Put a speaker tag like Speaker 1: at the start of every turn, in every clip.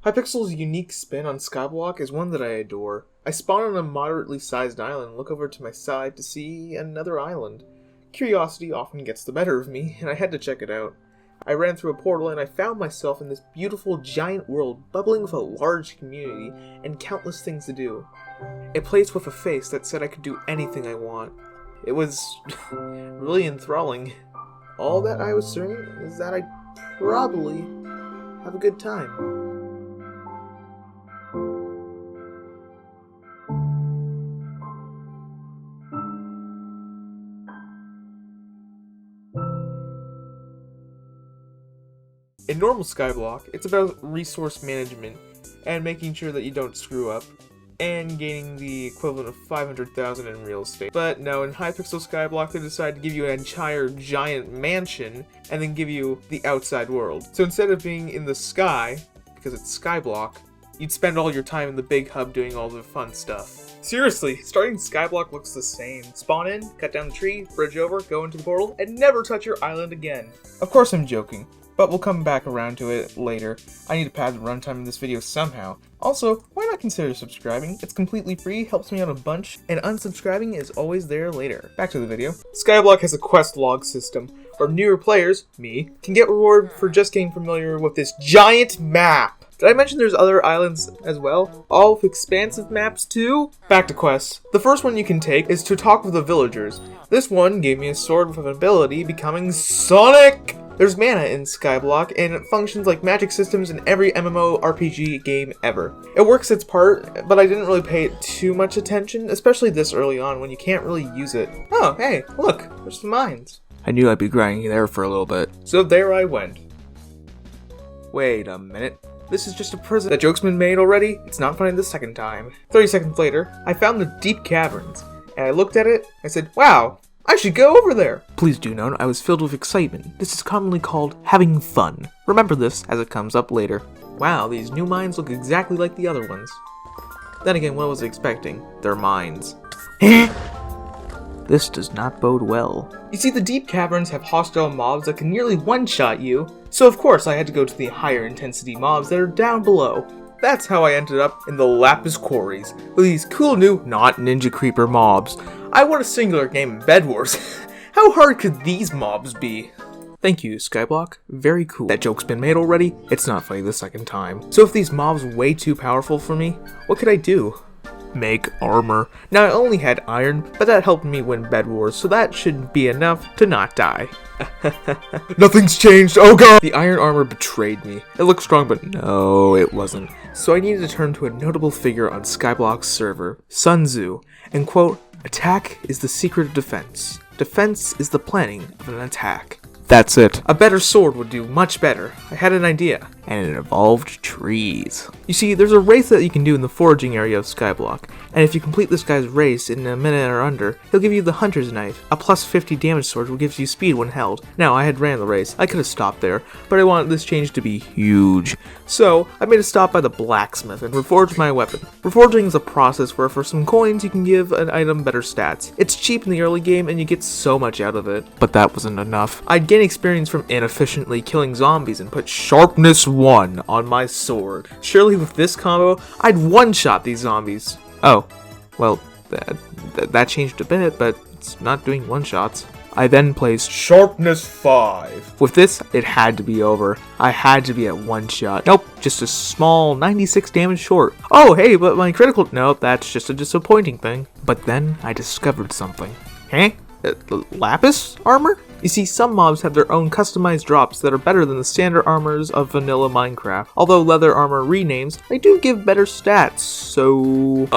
Speaker 1: Hypixel's unique spin on Skyblock is one that I adore. I spawn on a moderately sized island and look over to my side to see another island. Curiosity often gets the better of me, and I had to check it out. I ran through a portal and I found myself in this beautiful giant world bubbling with a large community and countless things to do. A place with a face that said I could do anything I want. It was really enthralling. All that I was certain is that I'd probably have a good time. In normal Skyblock, it's about resource management and making sure that you don't screw up, and gaining the equivalent of 500,000 in real estate. But no, in Hypixel Skyblock they decided to give you an entire giant mansion and then give you the outside world. So instead of being in the sky, because it's Skyblock, you'd spend all your time in the big hub doing all the fun stuff. Seriously, starting Skyblock looks the same. Spawn in, cut down the tree, bridge over, go into the portal, and never touch your island again. Of course I'm joking, but we'll come back around to it later. I need to pad the runtime in this video somehow. Also, why not consider subscribing? It's completely free, helps me out a bunch, and unsubscribing is always there later. Back to the video. Skyblock has a quest log system, where newer players, me, can get rewarded for just getting familiar with this giant map. Did I mention there's other islands as well? All with expansive maps too? Back to quests. The first one you can take is to talk with the villagers. This one gave me a sword with an ability becoming Sonic! There's mana in Skyblock, and it functions like magic systems in every MMORPG game ever. It works its part, but I didn't really pay it too much attention, especially this early on when you can't really use it. Oh, hey, look, there's some mines. I knew I'd be grinding there for a little bit. So there I went. Wait a minute. This is just a prison. That joke's been made already? It's not funny the second time. 30 seconds later, I found the deep caverns, and I looked at it, I said, wow, I should go over there! Please do note, I was filled with excitement. This is commonly called having fun. Remember this as it comes up later. Wow, these new mines look exactly like the other ones. Then again, what was I expecting? They're mines. This does not bode well. You see, the deep caverns have hostile mobs that can nearly one-shot you, so of course I had to go to the higher intensity mobs that are down below. That's how I ended up in the Lapis Quarries, with these cool new, not Ninja Creeper mobs. I want a singular game in Bed Wars. How hard could these mobs be? Thank you, Skyblock. Very cool. That joke's been made already? It's not funny the second time. So if these mobs were way too powerful for me, what could I do? Make armor. Now I only had iron, but that helped me win Bed Wars, so that should be enough to not die. Nothing's changed, oh god! The iron armor betrayed me. It looked strong, but no, it wasn't. So I needed to turn to a notable figure on Skyblock's server, Sun Tzu, and quote, "Attack is the secret of defense. Defense is the planning of an attack." That's it. A better sword would do much better. I had an idea. And it involved trees. You see, there's a race that you can do in the foraging area of Skyblock, and if you complete this guy's race in a minute or under, he'll give you the Hunter's Knife, a plus 50 damage sword which gives you speed when held. Now, I had ran the race. I could have stopped there, but I wanted this change to be huge. So, I made a stop by the blacksmith and reforged my weapon. Reforging is a process where for some coins you can give an item better stats. It's cheap in the early game and you get so much out of it. But that wasn't enough. I'd gain experience from inefficiently killing zombies and put sharpness 1 on my sword. Surely with this combo, I'd one-shot these zombies. Oh, well, that changed a bit, but it's not doing one-shots. I then placed sharpness 5. With this, it had to be over. I had to be at one shot. Nope, just a small 96 damage short. Oh, hey, but my critical... No, that's just a disappointing thing. But then I discovered something. Huh? Lapis armor? You see, some mobs have their own customized drops that are better than the standard armors of vanilla Minecraft. Although leather armor renames, they do give better stats, so...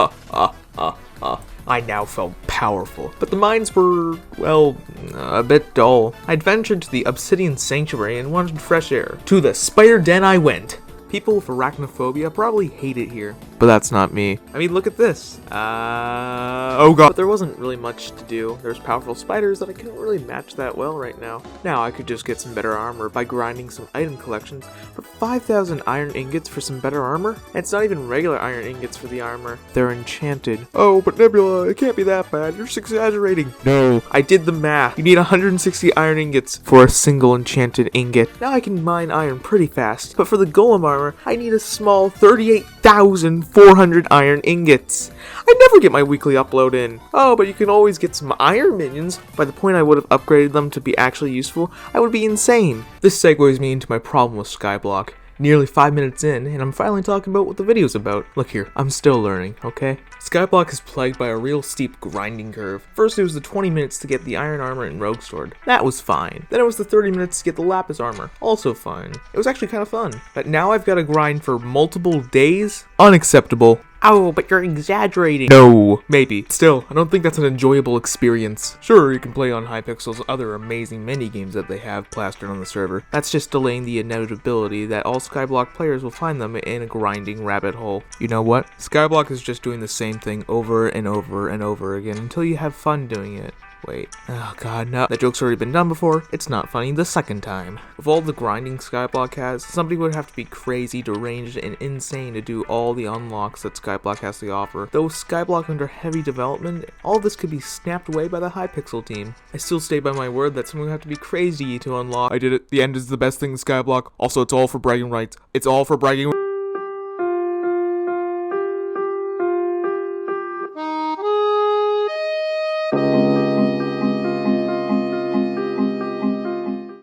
Speaker 1: I now felt powerful, but the mines were, well, a bit dull. I'd ventured to the Obsidian Sanctuary and wanted fresh air. To the spider den I went. People with arachnophobia probably hate it here, but that's not me. I mean, look at this. Oh god. But there wasn't really much to do. There's powerful spiders that I couldn't really match that well right now. Now I could just get some better armor by grinding some item collections, but 5,000 iron ingots for some better armor? And it's not even regular iron ingots for the armor. They're enchanted. Oh, but Nebula, it can't be that bad. You're just exaggerating. No, I did the math. You need 160 iron ingots for a single enchanted ingot. Now I can mine iron pretty fast, but for the golem armor, I need a small 38,400 iron ingots. I never get my weekly upload in. Oh, but you can always get some iron minions. By the point I would have upgraded them to be actually useful, I would be insane. This segues me into my problem with Skyblock. Nearly 5 minutes in, and I'm finally talking about what the video's about. Look here, I'm still learning, okay? Skyblock is plagued by a real steep grinding curve. First it was the 20 minutes to get the iron armor and rogue sword. That was fine. Then it was the 30 minutes to get the lapis armor. Also fine. It was actually kind of fun. But now I've got to grind for multiple days? Unacceptable. Oh, but you're exaggerating. No, maybe. Still, I don't think that's an enjoyable experience. Sure, you can play on Hypixel's other amazing mini-games that they have plastered on the server. That's just delaying the inevitability that all Skyblock players will find them in a grinding rabbit hole. You know what? Skyblock is just doing the same thing over and over and over again until you have fun doing it. Wait. Oh god, no. That joke's already been done before. It's not funny the second time. With all the grinding Skyblock has, somebody would have to be crazy, deranged, and insane to do all the unlocks that Skyblock has to offer. Though with Skyblock under heavy development, all this could be snapped away by the Hypixel team. I still stay by my word that someone would have to be crazy to unlock. I did it. The end is the best thing in Skyblock. Also, it's all for bragging rights. It's all for bragging